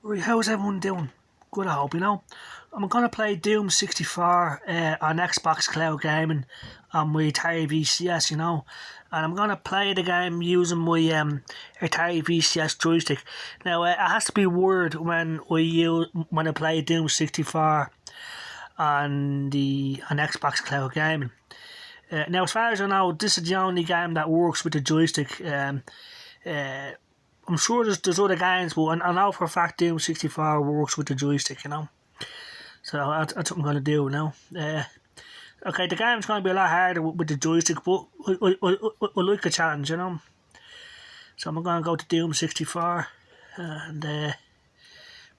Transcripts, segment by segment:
Right, how's everyone doing? Good, I hope, I'm going to play Doom 64 on Xbox Cloud Gaming on my Atari VCS, and I'm going to play the game using my Atari VCS joystick. Now, it has to be wired when I play Doom 64 on Xbox Cloud Gaming. Now, as far as I know, this is the only game that works with the joystick. I'm sure there's other games, but I know for a fact Doom 64 works with the joystick, So that's what I'm going to do now. Okay, the game's going to be a lot harder with the joystick, but I like a challenge, So I'm going to go to Doom 64, and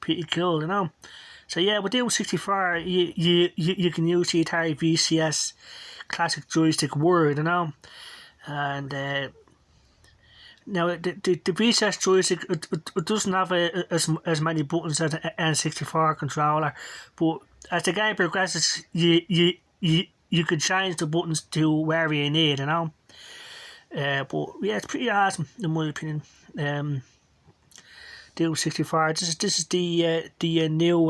pretty cool, So yeah, with Doom 64, you can use the Atari VCS classic joystick word, and now, the VCS joystick, it doesn't have as many buttons as an N64 controller, but as the game progresses, you can change the buttons to wherever you need, But yeah, it's pretty awesome in my opinion. Doom 64. This is the new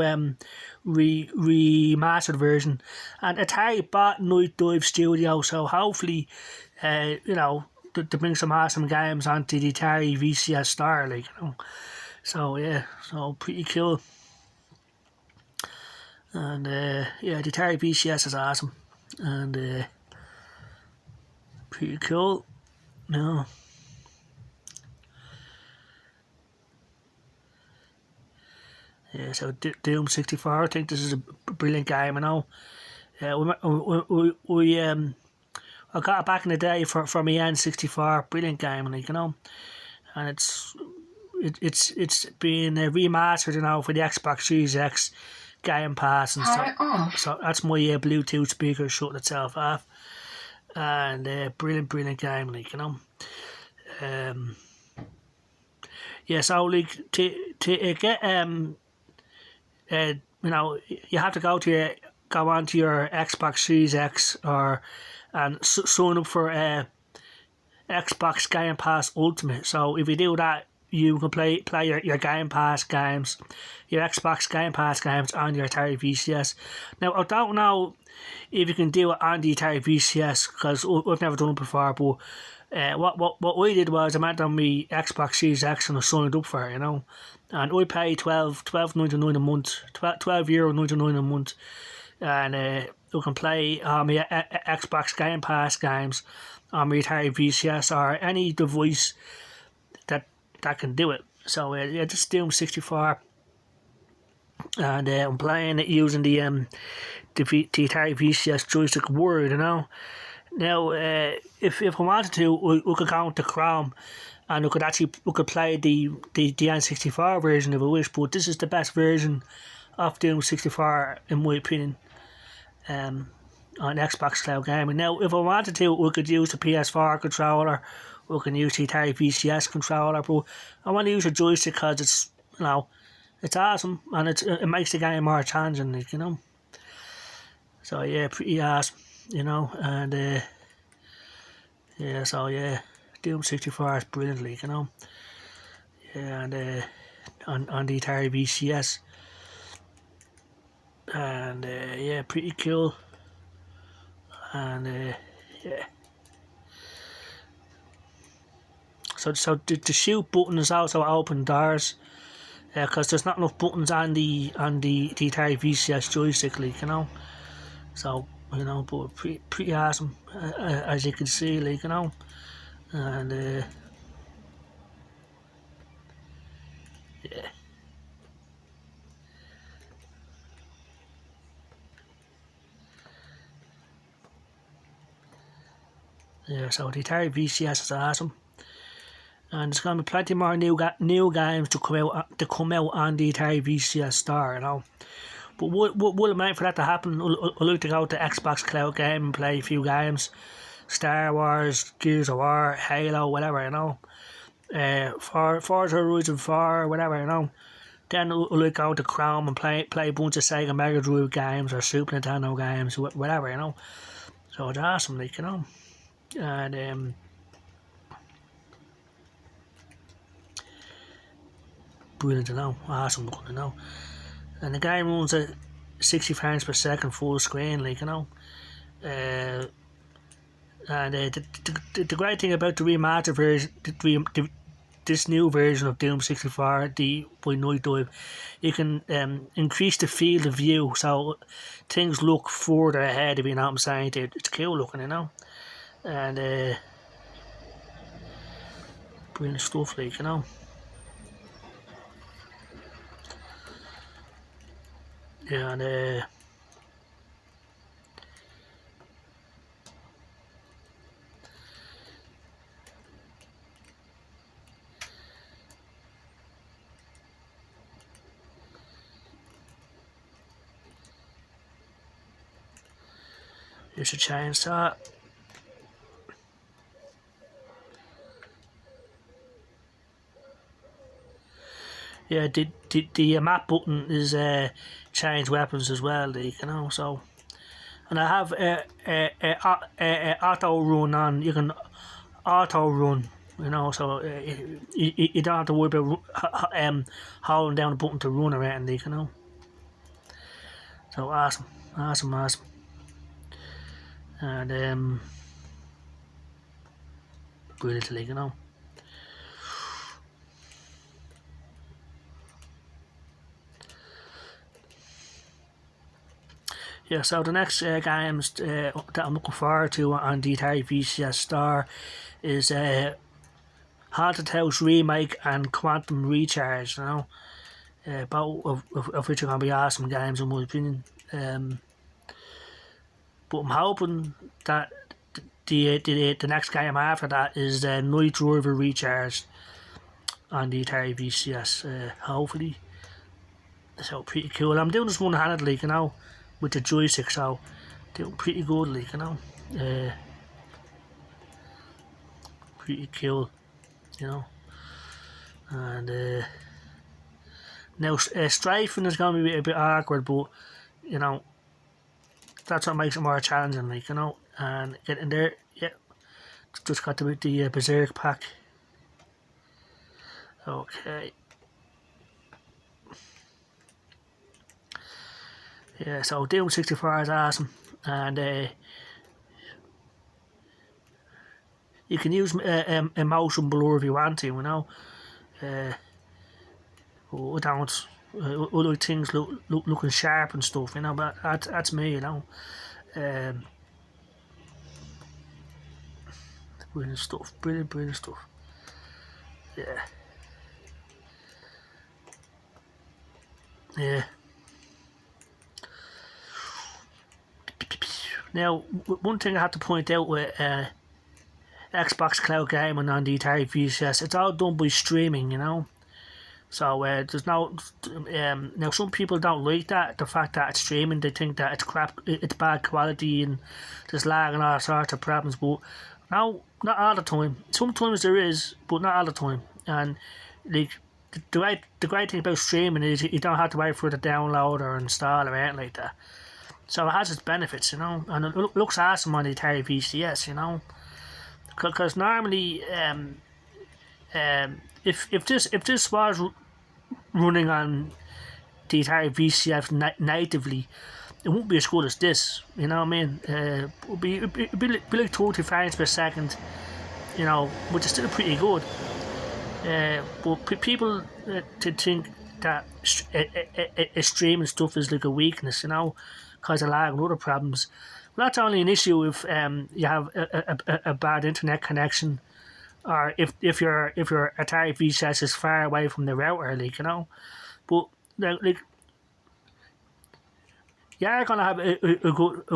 remastered version, and Atari bought Night Dive Studio, so hopefully, to bring some awesome games onto the Atari VCS Star, So yeah, so pretty cool. And yeah, the Atari VCS is awesome, and pretty cool. Yeah, so Doom 64. I think this is a brilliant game. I got it back in the day for my N64. Brilliant game, and it's been remastered, for the Xbox Series X, Game Pass, and stuff. So that's my Bluetooth speaker shutting itself off, and brilliant game, yeah. So to get you have to go onto your Xbox Series X and sign up for Xbox Game Pass Ultimate. So if you do that, you can play your Game Pass games, your Xbox Game Pass games on your Atari VCS. Now, I don't know if you can do it on the Atari VCS because I've never done it before, but what I did was I went on my Xbox Series X and I signed up for it, and I paid $12.99 a month, €12.99 a month, and you can play my Xbox Game Pass games on my Atari VCS or any device that can do it. So yeah, this is Doom 64, and I'm playing it using the Atari VCS joystick word, Now, if I wanted to, we could go into Chrome, and we could play the N64 version if I wish. But this is the best version of Doom 64 in my opinion, on Xbox Cloud Gaming. Now, if I wanted to, we could use the PS4 controller. We can use the Atari VCS controller, but I want to use a joystick because it's it's awesome and it makes the game more challenging, So yeah, pretty awesome. And yeah, so yeah, Doom 64 is brilliant, Yeah, and on the Atari VCS, and yeah, pretty cool, and yeah. So the shoot button is also open doors, because there's not enough buttons on the Atari VCS joystick, So but pretty awesome, as you can see, and yeah. Yeah, so the Atari VCS is awesome, and there's going to be plenty more new games to come out on the Atari VCS Star, But what it meant for that to happen, I'd like to go to Xbox Cloud Game and play a few games, Star Wars, Gears of War, Halo, whatever, Forza Horizon 4, whatever, Then I'd like to go to Chrome and play a bunch of Sega Mega Drive games or Super Nintendo games, whatever, So it's awesome, and brilliant, you know, awesome looking, you know. And the game runs at 60 frames per second full screen, like, you know. And the great thing about the remastered version, this new version of Doom 64, the by Night Dive, you can increase the field of view, so things look further ahead, if you know what I'm saying. It's cool looking, you know. And brilliant stuff, like, you know. Yeah, and here's a chainsaw. Yeah, the map button is change weapons as well, like, you know. So, and I have auto run on. You can auto run, you know. So you don't have to worry about holding down the button to run or anything, like, you know. So awesome. And brilliant, like, you know. Yeah, so the next games that I'm looking forward to on the Atari VCS Store is Haunted House Remake and Quantum Recharge, you know. Both of which are going to be awesome games, in my opinion. But I'm hoping that the next game after that is Night Driver Recharge on the Atari VCS, hopefully. So pretty cool. I'm doing this one-handedly, you know, with the joystick, so doing pretty good, like, you know. Pretty cool, you know. And now strafing is going to be a bit awkward, but, you know, that's what makes it more challenging, like, you know. And getting there, yeah, just got the Berserk pack. Okay. Yeah, so Doom 64 is awesome, and you can use motion blur if you want to, you know. I don't. Other things looking sharp and stuff, you know. But that's me, you know. Brilliant stuff. Brilliant stuff. Yeah. Yeah. Now, one thing I have to point out with Xbox Cloud Gaming on the Atari VCS, it's all done by streaming, you know. So there's no now some people don't like that, the fact that it's streaming. They think that it's crap, it's bad quality and there's lag and all sorts of problems. But no, not all the time. Sometimes there is, but not all the time. And like the great thing about streaming is you don't have to wait for it to download or install or anything like that. So it has its benefits, you know, and it looks awesome on the Atari VCS, you know, because normally, if this was running on the Atari VCS natively, it wouldn't be as good as this, you know what I mean? It would be like 30 frames per second, you know, which is still pretty good. But people to think that streaming stuff is like a weakness, you know, because of lag and other problems. Well, that's only an issue if you have a bad internet connection, or if your Atari VCS is far away from the router, like, you know. But like you're gonna have a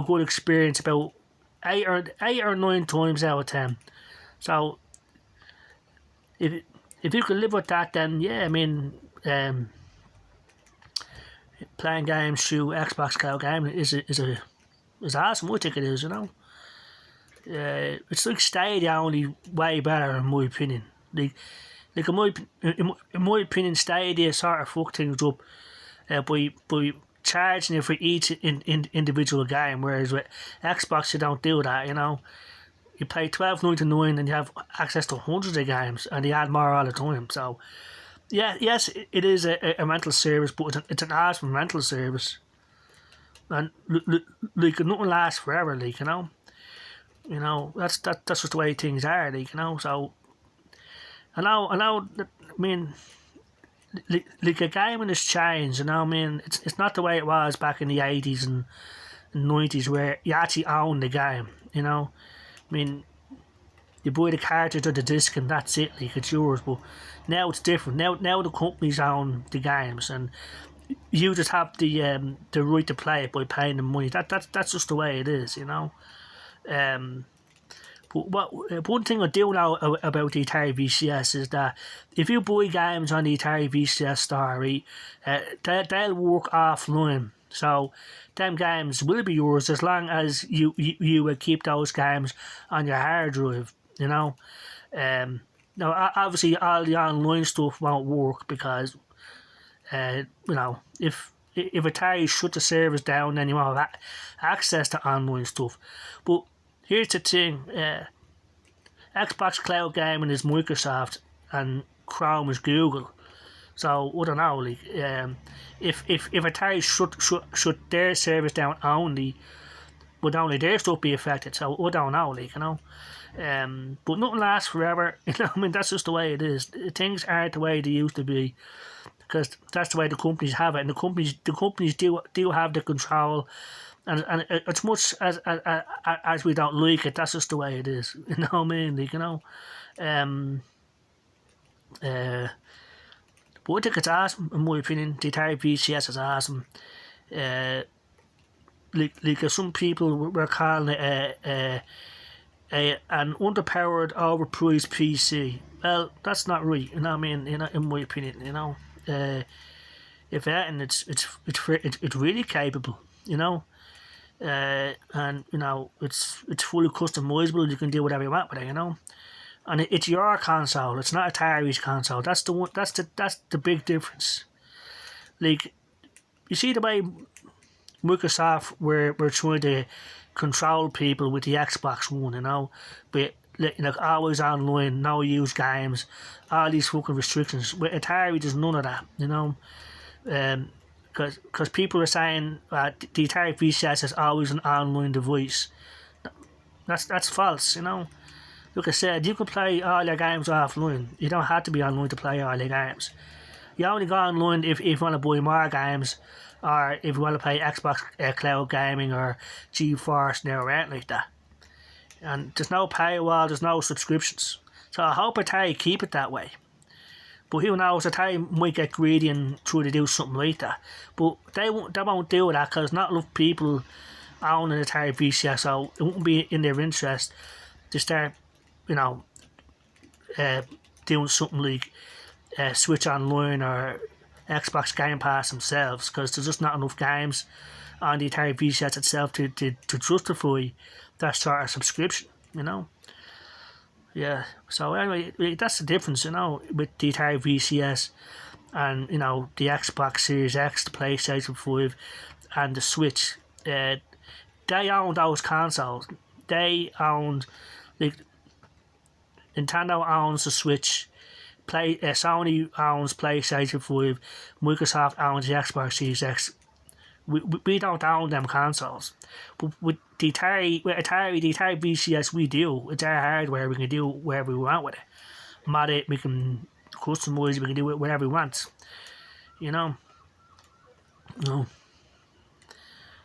good experience about 8 or 9 times out of 10. So if you can live with that, then yeah, I mean, playing games through Xbox Cloud Gaming is awesome. I think it is, you know. It's like Stadia, only way better in my opinion. Like in my opinion, Stadia sort of fuck things up by charging you for each individual game, whereas with Xbox you don't do that, you know. You pay $12.99 and you have access to hundreds of games, and they add more all the time. So yes, it is a rental service, but it's an awesome rental service, and like nothing lasts forever, like that's just the way things are, like So I mean, like a gaming has changed, I mean, it's not the way it was back in the 80s and 90s where you actually own the game, I mean, you buy the cartridge or the disc and that's it, like it's yours. But now it's different. Now the companies own the games, and you just have the right to play it by paying the money. That's just the way it is, Um, but one thing I do know about the Atari VCS is that if you buy games on the Atari VCS store, right, they'll work offline. So them games will be yours as long as you will keep those games on your hard drive. Now obviously all the online stuff won't work because if Atari shut the servers down, then you won't have access to online stuff. But here's the thing: Xbox Cloud Gaming is Microsoft, and Chrome is Google. So I don't know, like if Atari shut their servers down only, would only their stuff be affected? So I don't know, but nothing lasts forever. I mean, that's just the way it is. Things aren't the way they used to be because that's the way the companies have it, and the companies do have the control. And as much as we don't like it, that's just the way it is. You know what I mean? But I think it's awesome, in my opinion. The Atari VCS is awesome. Like some people were calling it an underpowered, overpriced PC. Well, that's not right. You know what I mean? In my opinion, if anything, it's really capable. And it's fully customizable. You can do whatever you want with it. And it's your console. It's not Atari's console. That's the one. That's the big difference. Like, you see the way Microsoft were trying to control people with the Xbox One, but always online, no use games, all these fucking restrictions. With Atari, there's none of that, because people are saying that the Atari VCS is always an online device. That's false, Like I said, you can play all your games offline. You don't have to be online to play all your games. You only go online if you want to buy more games, or if you want to play Xbox Cloud Gaming or GeForce now or anything like that. And there's no paywall, there's no subscriptions. So I hope Atari keep it that way. But who knows, Atari might get greedy and try to do something like that. But they won't do that because not enough people own an Atari VCS, so it won't be in their interest to start, doing something like Switch Online or Xbox Game Pass themselves, because there's just not enough games on the Atari VCS itself to justify that sort of subscription, Yeah, so anyway, that's the difference, with the Atari VCS and, the Xbox Series X, the PlayStation 5 and the Switch. They own those consoles. They owned, Nintendo owns the Switch, Sony owns PlayStation 5, Microsoft owns the Xbox Series X. We don't own them consoles. But with the Atari VCS, we do. It's our hardware. We can do whatever we want with it. Mod it, we can customize it, we can do it whatever we want. No.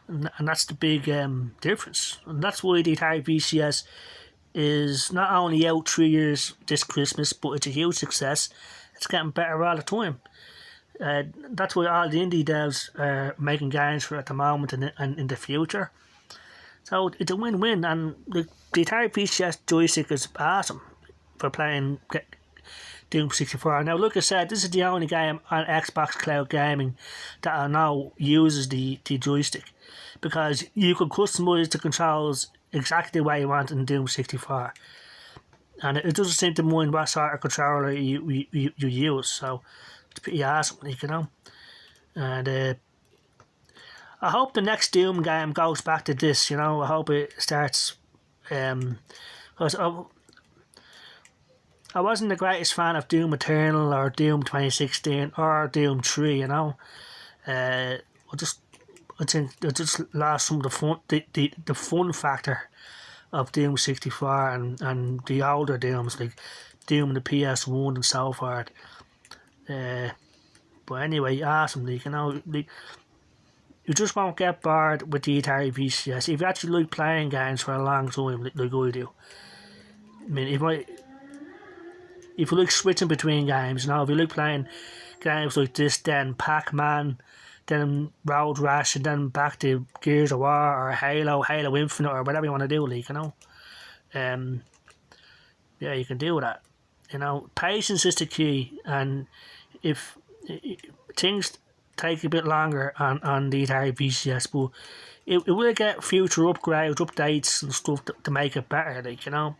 And that's the big difference. And that's why the Atari VCS is not only out 3 years this Christmas, but it's a huge success. It's getting better all the time. That's why all the indie devs are making games for it at the moment and in the future. So it's a win-win, and the Atari VCS joystick is awesome for playing Doom 64. Now, like I said, this is the only game on Xbox Cloud Gaming that I know uses the joystick, because you can customize the controls exactly the way you want in Doom 64, and it doesn't seem to mind what sort of controller you use. So it's pretty awesome, and I hope the next Doom game goes back to this. I hope it starts, because I wasn't the greatest fan of Doom Eternal or Doom 2016 or Doom 3, you know. I think it just lost some of the fun factor of Doom 64 and the older Dooms like Doom on the PS1 and so forth. But anyway, awesome, like, you know, like, you just won't get bored with the Atari VCS if you actually like playing games for a long time, like I do. I mean, if you like switching between games, you know, if you like playing games like this, then Pac-Man, then Road Rash, and then back to Gears of War or Halo Infinite, or whatever you want to do, like, you know. Yeah, you can do that. You know, patience is the key, and if things take a bit longer on the Atari VCS, but it will get future upgrades, updates and stuff to make it better, like, you know.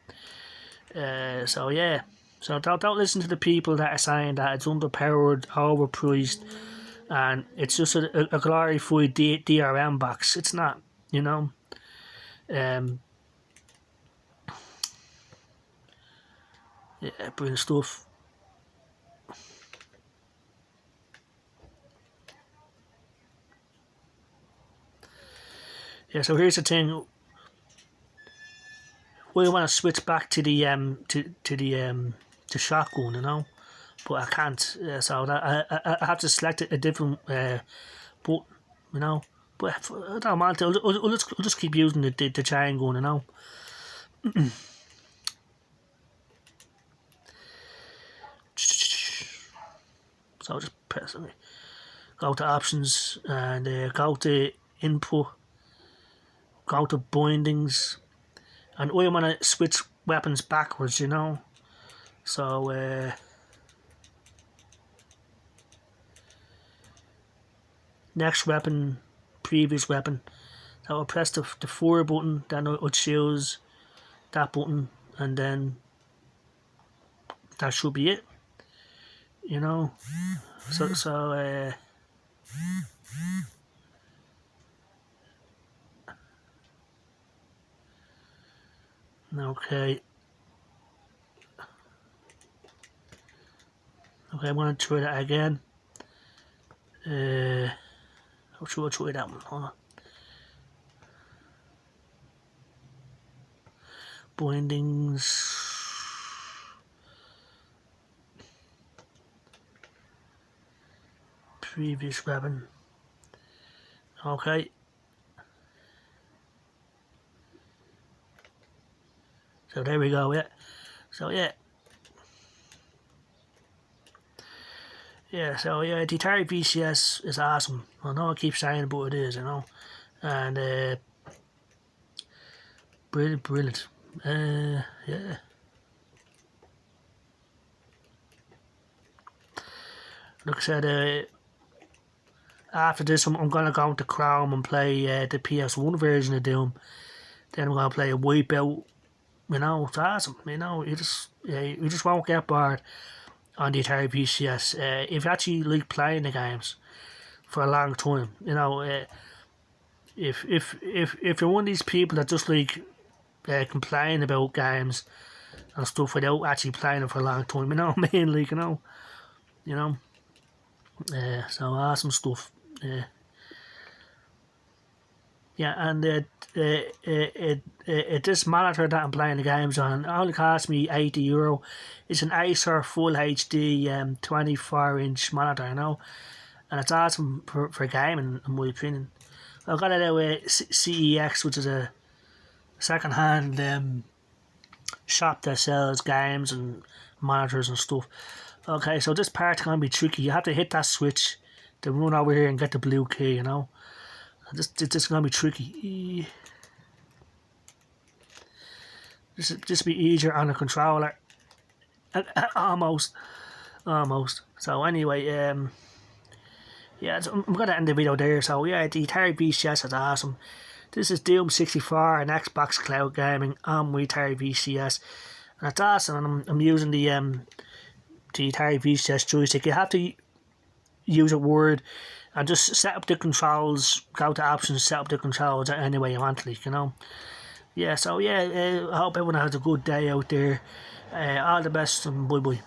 So yeah, so don't listen to the people that are saying that it's underpowered, overpriced, and it's just a glorified DRM box. It's not, you know. Yeah, brilliant stuff. Yeah, so here's the thing. We want to switch back to the the shotgun, you know, but I can't. So that I have to select a different button, you know. But I don't want to. I'll just keep using the chain gun, you know. So I'll just press it. Go to options and go to input. Go to bindings, and I want to switch weapons backwards, you know. So next weapon, previous weapon. So I'll press the 4 button, then I'll choose that button, and then that should be it, you know. So okay, I'm gonna try that again. I'll try that one. Hold on. Bindings. Previous weapon. Okay. So there we go, yeah. So yeah. Yeah, so yeah, the Atari VCS is awesome. I know I keep saying it, but it is, you know. And brilliant. Yeah. Like I said, after this, I'm going to go into Chrome and play the PS1 version of Doom. Then I'm going to play a Wipeout. You know, it's awesome. You know, you just won't get bored on the Atari VCS. If you actually like playing the games for a long time, you know, if you're one of these people that just like complain about games and stuff without actually playing them for a long time, you know what I mean? Like, you know. So awesome stuff. Yeah, and this monitor that I'm playing the games on only cost me €80. It's an Acer Full HD 24-inch monitor, you know, and it's awesome for gaming, in my opinion. I got it out with CEX, which is a second-hand shop that sells games and monitors and stuff. Okay, so this part's gonna be tricky. You have to hit that switch to run over here and get the blue key, you know. This is gonna be tricky. This be easier on the controller. Almost. So anyway, yeah, I'm gonna end the video there. So yeah, the Atari VCS is awesome. This is Doom 64 and Xbox Cloud Gaming on my Atari VCS, and it's awesome. And I'm using the Atari VCS joystick. You have to use a word and just set up the controls, go to options, set up the controls any way you want, like, you know. yeah, so yeah, I hope everyone has a good day out there. All the best and bye bye.